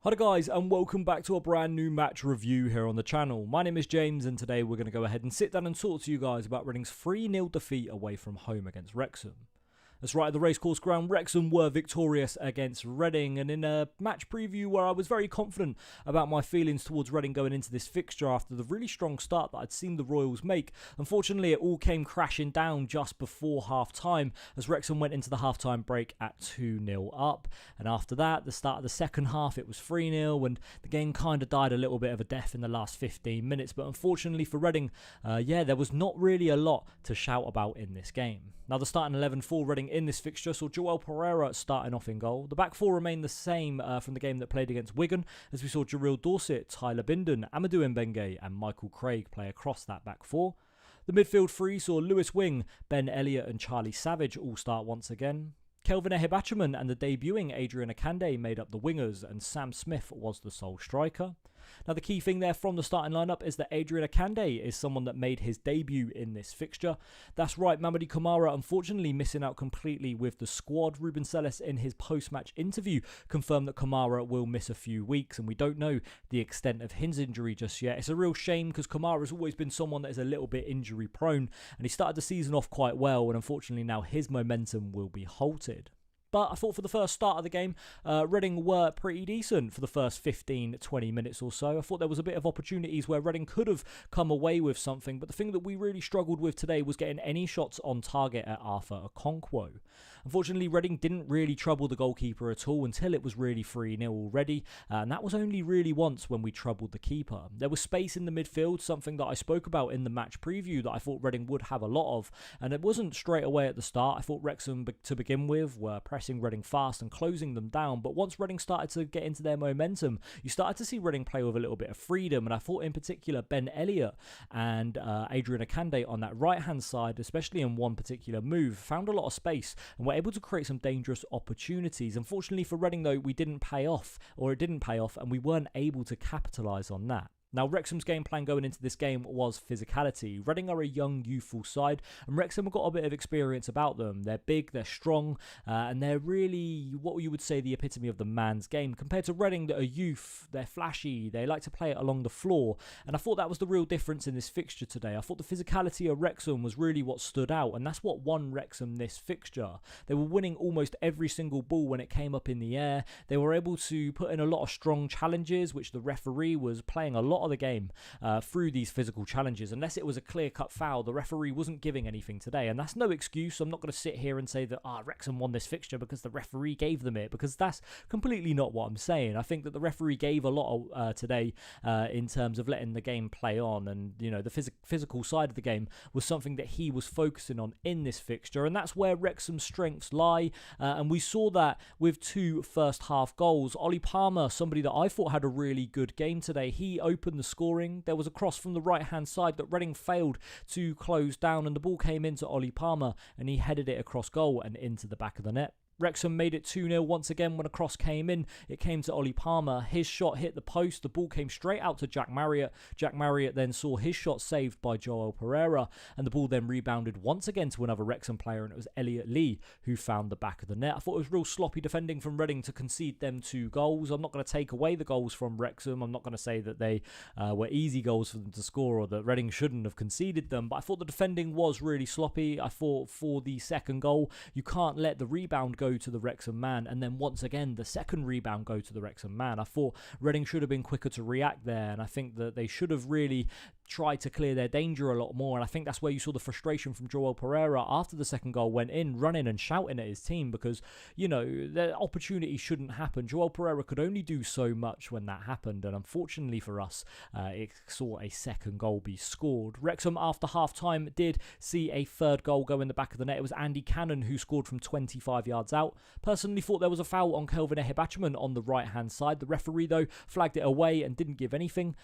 Hi guys, and welcome back to a brand new match review here on the channel. My name is James, and today we're going to go ahead and sit down and talk to you guys about Reading's 3-0 defeat away from home against Wrexham. That's right, at the racecourse ground, Wrexham were victorious against Reading, and in a match preview where I was very confident about my feelings towards Reading going into this fixture after the really strong start that I'd seen the Royals make, unfortunately it all came crashing down just before half-time as Wrexham went into the half-time break at 2-0 up, and after that, the start of the second half, it was 3-0, and the game kind of died a little bit of a death in the last 15 minutes, but unfortunately for Reading, there was not really a lot to shout about in this game. Now, the starting 11 for Reading in this fixture saw Joel Pereira starting off in goal. The back four remained the same from the game that played against Wigan, as we saw Jarrell Dorset, Tyler Bindon, Amadou Mbenge and Michael Craig play across that back four. The midfield three saw Lewis Wing, Ben Elliott and Charlie Savage all start once again. Kelvin Ehibachiman and the debuting Adrian Akande made up the wingers, and Sam Smith was the sole striker. Now, the key thing there from the starting lineup is that Adrian Akande is someone that made his debut in this fixture. That's right, Mamadi Kamara unfortunately missing out completely with the squad. Ruben Celis in his post-match interview confirmed that Kamara will miss a few weeks, and we don't know the extent of his injury just yet. It's a real shame because Kamara has always been someone that is a little bit injury prone, and he started the season off quite well, and unfortunately now his momentum will be halted. But I thought for the first start of the game, Reading were pretty decent for the first 15-20 minutes or so. I thought there was a bit of opportunities where Reading could have come away with something, but the thing that we really struggled with today was getting any shots on target at Arthur Okonkwo. Unfortunately, Reading didn't really trouble the goalkeeper at all until it was really 3-0 already, and that was only really once when we troubled the keeper. There was space in the midfield, something that I spoke about in the match preview that I thought Reading would have a lot of, and it wasn't straight away at the start. I thought Wrexham, to begin with, were pressing Reading fast and closing them down, but once Reading started to get into their momentum, you started to see Reading play with a little bit of freedom, and I thought in particular Ben Elliott and Adrian Akande on that right hand side, especially in one particular move, found a lot of space and were able to create some dangerous opportunities. Unfortunately for Reading though, it didn't pay off, and we weren't able to capitalise on that. Now, Wrexham's game plan going into this game was physicality. Reading are a young, youthful side, and Wrexham have got a bit of experience about them. They're big, they're strong, and they're really what you would say the epitome of the man's game. Compared to Reading that are youth, they're flashy, they like to play it along the floor, and I thought that was the real difference in this fixture today. I thought the physicality of Wrexham was really what stood out, and that's what won Wrexham this fixture. They were winning almost every single ball when it came up in the air. They were able to put in a lot of strong challenges, which the referee was playing a lot of the game through these physical challenges. Unless it was a clear-cut foul, the referee wasn't giving anything today, and that's no excuse. I'm not going to sit here and say that Wrexham won this fixture because the referee gave them it, because that's completely not what I'm saying. I think that the referee gave a lot today in terms of letting the game play on, and the physical side of the game was something that he was focusing on in this fixture, and that's where Wrexham's strengths lie, and we saw that with two first half goals. Oli Palmer, somebody that I thought had a really good game today, he opened the scoring. There was a cross from the right hand side that Reading failed to close down, and the ball came into Oli Palmer and he headed it across goal and into the back of the net. Wrexham made it 2-0 once again when a cross came in. It came to Oli Palmer. His shot hit the post. The ball came straight out to Jack Marriott. Jack Marriott then saw his shot saved by Joel Pereira, and the ball then rebounded once again to another Wrexham player, and it was Elliot Lee who found the back of the net. I thought it was real sloppy defending from Reading to concede them 2 goals. I'm not going to take away the goals from Wrexham. I'm not going to say that they were easy goals for them to score or that Reading shouldn't have conceded them, but I thought the defending was really sloppy. I thought for the second goal, you can't let the rebound go to the Wrexham man, and then once again the second rebound go to the Wrexham man. I thought Reading should have been quicker to react there, and I think that they should have really tried to clear their danger a lot more, and I think that's where you saw the frustration from Joel Pereira after the second goal went in, running and shouting at his team, because the opportunity shouldn't happen. Joel Pereira could only do so much when that happened, and unfortunately for us, it saw a second goal be scored. Wrexham after half-time did see a third goal go in the back of the net. It was Andy Cannon who scored from 25 yards out. Personally thought there was a foul on Kelvin Ehibachiman on the right-hand side. The referee, though, flagged it away and didn't give anything.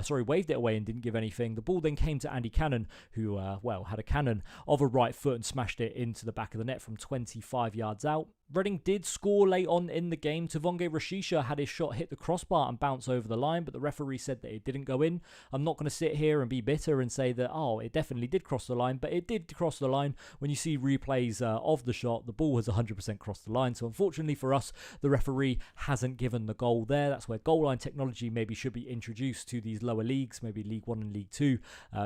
Waved it away and didn't give anything. The ball then came to Andy Cannon, who, had a cannon of a right foot and smashed it into the back of the net from 25 yards out. Reading did score late on in the game. Tavonge Rashisha had his shot hit the crossbar and bounce over the line, but the referee said that it didn't go in. I'm not going to sit here and be bitter and say that, oh, it definitely did cross the line, but it did cross the line. When you see replays of the shot, the ball has 100% crossed the line. So unfortunately for us, the referee hasn't given the goal there. That's where goal line technology maybe should be introduced to these lower leagues. Maybe League 1 and League 2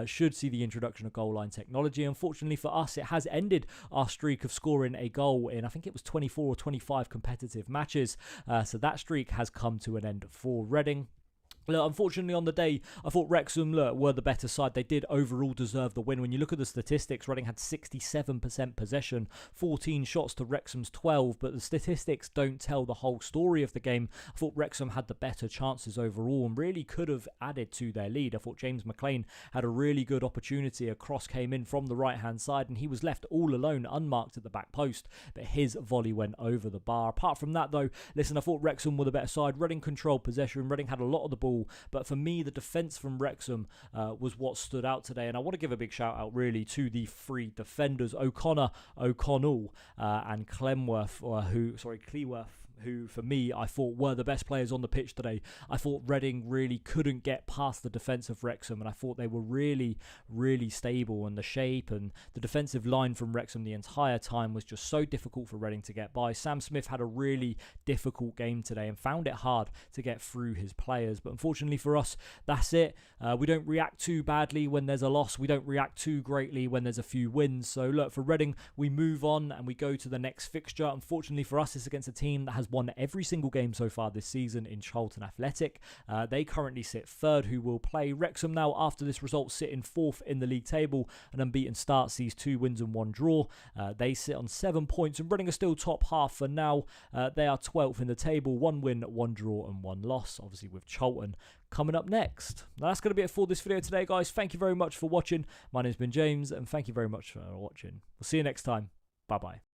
should see the introduction of goal line technology. Unfortunately for us, it has ended our streak of scoring a goal in, I think it was 24 or 25 competitive matches. So that streak has come to an end for Reading. Look, unfortunately on the day, I thought Wrexham were the better side. They did overall deserve the win. When you look at the statistics, Reading had 67% possession, 14 shots to Wrexham's 12, but the statistics don't tell the whole story of the game. I thought Wrexham had the better chances overall and really could have added to their lead. I thought James McLean had a really good opportunity. A cross came in from the right-hand side and he was left all alone, unmarked at the back post, but his volley went over the bar. Apart from that though, listen, I thought Wrexham were the better side. Reading controlled possession. Reading had a lot of the ball, but for me, the defence from Wrexham was what stood out today. And I want to give a big shout out really to the three defenders, O'Connell, and Cleworth, who for me I thought were the best players on the pitch today. I thought Reading really couldn't get past the defence of Wrexham, and I thought they were really, really stable, and the shape and the defensive line from Wrexham the entire time was just so difficult for Reading to get by. Sam Smith had a really difficult game today and found it hard to get through his players, but unfortunately for us, that's it. We don't react too badly when there's a loss. We don't react too greatly when there's a few wins. So look, for Reading, we move on and we go to the next fixture. Unfortunately for us, it's against a team that has won every single game so far this season in Charlton Athletic. They currently sit third, who will play Wrexham now after this result, sitting fourth in the league table. An unbeaten start sees 2 wins and 1 draw. They sit on 7 points and Reading are still top half for now. They are 12th in the table, 1 win, 1 draw and 1 loss, obviously with Charlton coming up next. Now, that's going to be it for this video today, guys. Thank you very much for watching. My name's been James, and thank you very much for watching. We'll see you next time. Bye-bye.